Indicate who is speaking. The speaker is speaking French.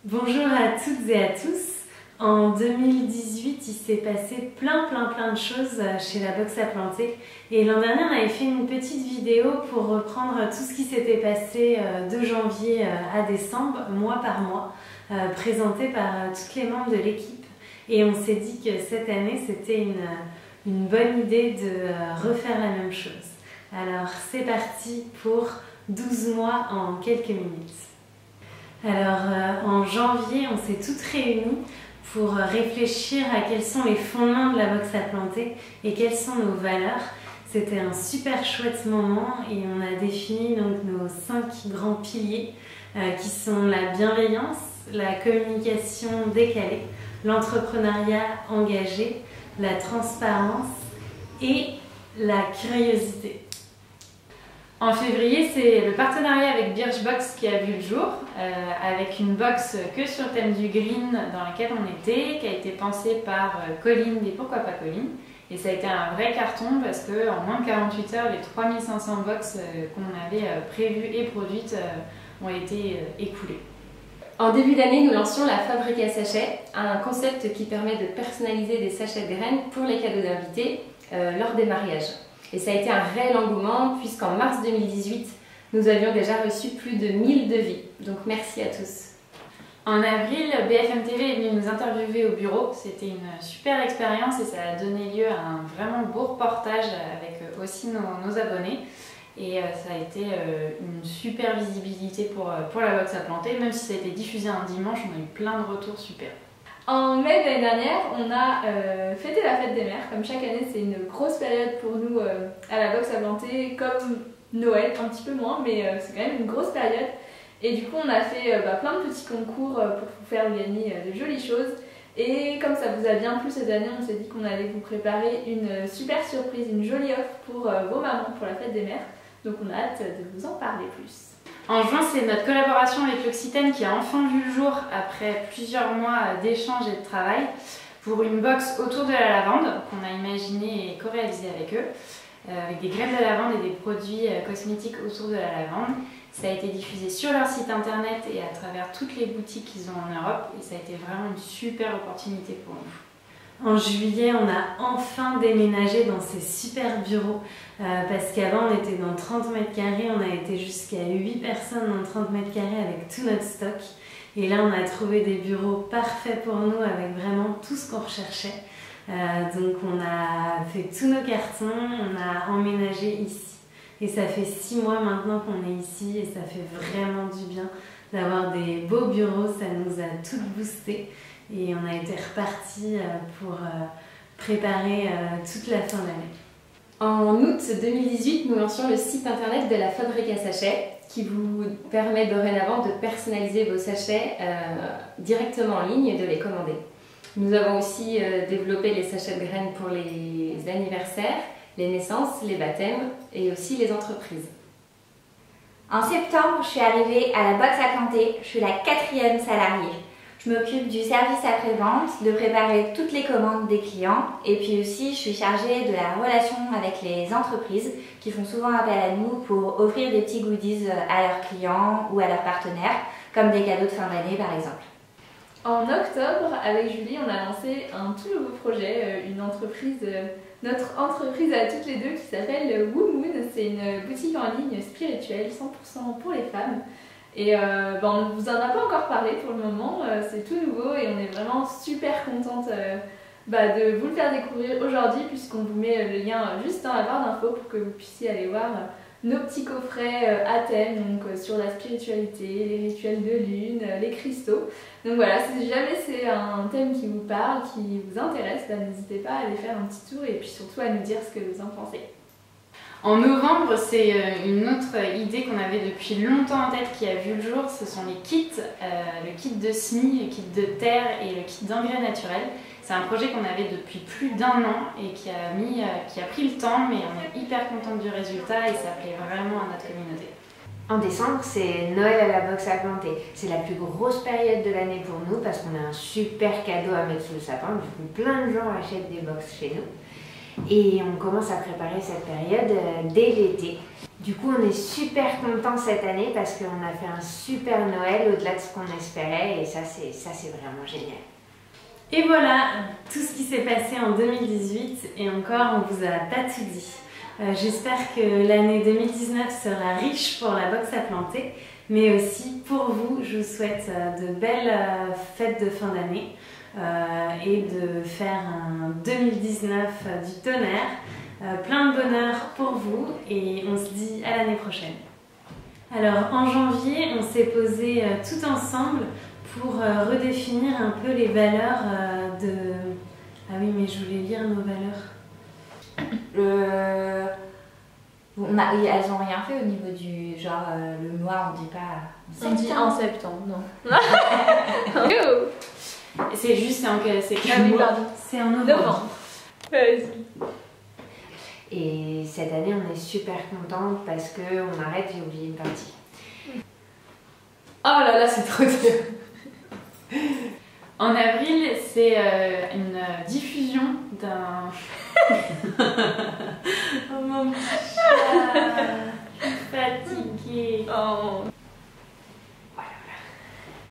Speaker 1: Bonjour à toutes et à tous. En 2018, il s'est passé plein de choses chez La Box à Planter. Et l'an dernier, on avait fait une petite vidéo pour reprendre tout ce qui s'était passé de janvier à décembre, mois par mois, présenté par toutes les membres de l'équipe. Et on s'est dit que cette année, c'était une bonne idée de refaire la même chose. Alors, c'est parti pour 12 mois en quelques minutes. Alors, en janvier, on s'est toutes réunies pour réfléchir à quels sont les fondements de La Box à Planter et quelles sont nos valeurs. C'était un super chouette moment et on a défini donc nos 5 grands piliers qui sont la bienveillance, la communication décalée, l'entrepreneuriat engagé, la transparence et la curiosité. En février, c'est le partenariat avec Birchbox qui a vu le jour, avec une box que sur le thème du green dans laquelle on était, qui a été pensée par Colline des Pourquoi pas Colline. Et ça a été un vrai carton parce qu'en moins de 48 heures, les 3500 box qu'on avait prévues et produites ont été écoulées.
Speaker 2: En début d'année, nous lancions la Fabrique à sachets, un concept qui permet de personnaliser des sachets de graines pour les cadeaux d'invités lors des mariages. Et ça a été un réel engouement puisqu'en mars 2018, nous avions déjà reçu plus de 1000 devis. Donc merci à tous.
Speaker 1: En avril, BFM TV est venu nous interviewer au bureau. C'était une super expérience et ça a donné lieu à un vraiment beau reportage avec aussi nos abonnés. Et ça a été une super visibilité pour La Box à Planter. Même si ça a été diffusé un dimanche, on a eu plein de retours super.
Speaker 3: En mai de l'année dernière, on a fêté la fête des mères. Comme chaque année, c'est une grosse période pour nous à La Box à Planter, comme Noël, un petit peu moins, mais c'est quand même une grosse période. Et du coup, on a fait plein de petits concours pour vous faire gagner de jolies choses. Et comme ça vous a bien plu cette année, on s'est dit qu'on allait vous préparer une super surprise, une jolie offre pour vos mamans pour la fête des mères. Donc on a hâte de vous en parler plus.
Speaker 1: En juin, c'est notre collaboration avec l'Occitane qui a enfin vu le jour après plusieurs mois d'échanges et de travail pour une box autour de la lavande qu'on a imaginé et co-réalisé avec eux, avec des graines de lavande et des produits cosmétiques autour de la lavande. Ça a été diffusé sur leur site internet et à travers toutes les boutiques qu'ils ont en Europe et ça a été vraiment une super opportunité pour nous. En juillet, on a enfin déménagé dans ces super bureaux parce qu'avant on était dans 30 mètres carrés, on a été jusqu'à 8 personnes dans 30 mètres carrés avec tout notre stock. Et là, on a trouvé des bureaux parfaits pour nous avec vraiment tout ce qu'on recherchait. Donc on a fait tous nos cartons, on a emménagé ici. Et ça fait 6 mois maintenant qu'on est ici et ça fait vraiment du bien d'avoir des beaux bureaux, ça nous a toutes boosté. Et on a été repartis pour préparer toute la fin d'année.
Speaker 2: En août 2018, nous lancions le site internet de la Fabrique à sachets qui vous permet dorénavant de personnaliser vos sachets directement en ligne et de les commander. Nous avons aussi développé les sachets de graines pour les anniversaires, les naissances, les baptêmes et aussi les entreprises.
Speaker 4: En septembre, je suis arrivée à La Box à Planter, je suis la 4e salariée. Je m'occupe du service après-vente, de préparer toutes les commandes des clients et puis aussi je suis chargée de la relation avec les entreprises qui font souvent appel à nous pour offrir des petits goodies à leurs clients ou à leurs partenaires, comme des cadeaux de fin d'année par exemple.
Speaker 3: En octobre, avec Julie, on a lancé un tout nouveau projet, notre entreprise à toutes les deux qui s'appelle WooMoon. C'est une boutique en ligne spirituelle 100% pour les femmes. Et on ne vous en a pas encore parlé pour le moment, c'est tout nouveau et on est vraiment super contente de vous le faire découvrir aujourd'hui puisqu'on vous met le lien juste dans la barre d'infos pour que vous puissiez aller voir nos petits coffrets à thème, donc sur la spiritualité, les rituels de lune, les cristaux. Donc voilà, si jamais c'est un thème qui vous parle, qui vous intéresse, n'hésitez pas à aller faire un petit tour et puis surtout à nous dire ce que vous en pensez.
Speaker 1: En novembre, c'est une autre idée qu'on avait depuis longtemps en tête qui a vu le jour, ce sont les kits, le kit de semis, le kit de terre et le kit d'engrais naturels. C'est un projet qu'on avait depuis plus d'1 an et qui a pris le temps, mais on est hyper contente du résultat et ça plaît vraiment à notre communauté.
Speaker 5: En décembre, c'est Noël à La Box à Planter. C'est la plus grosse période de l'année pour nous parce qu'on a un super cadeau à mettre sous le sapin. Du coup, plein de gens achètent des box chez nous. Et on commence à préparer cette période dès l'été. Du coup, on est super contents cette année parce qu'on a fait un super Noël au-delà de ce qu'on espérait et ça, c'est vraiment génial.
Speaker 1: Et voilà tout ce qui s'est passé en 2018 et encore on vous a pas tout dit. J'espère que l'année 2019 sera riche pour la box à planter, mais aussi pour vous, je vous souhaite de belles fêtes de fin d'année et de faire un 2019 du tonnerre, plein de bonheur pour vous et on se dit à l'année prochaine. Alors en janvier, on s'est posé tout ensemble pour redéfinir un peu les valeurs de... Ah oui, mais je voulais lire nos valeurs.
Speaker 4: Elles ont rien fait au niveau du genre le mois, on dit pas.
Speaker 3: On dit en septembre, non.
Speaker 1: C'est juste en que c'est
Speaker 3: Ah oui, pardon.
Speaker 1: C'est en novembre.
Speaker 3: Vas-y.
Speaker 5: Et cette année, on est super contents parce qu'on arrête, j'ai oublié une partie.
Speaker 2: Oh là là, c'est trop dur.
Speaker 6: En avril, c'est une diffusion d'un...
Speaker 1: Oh mon petit chat, fatigué.
Speaker 3: Oh.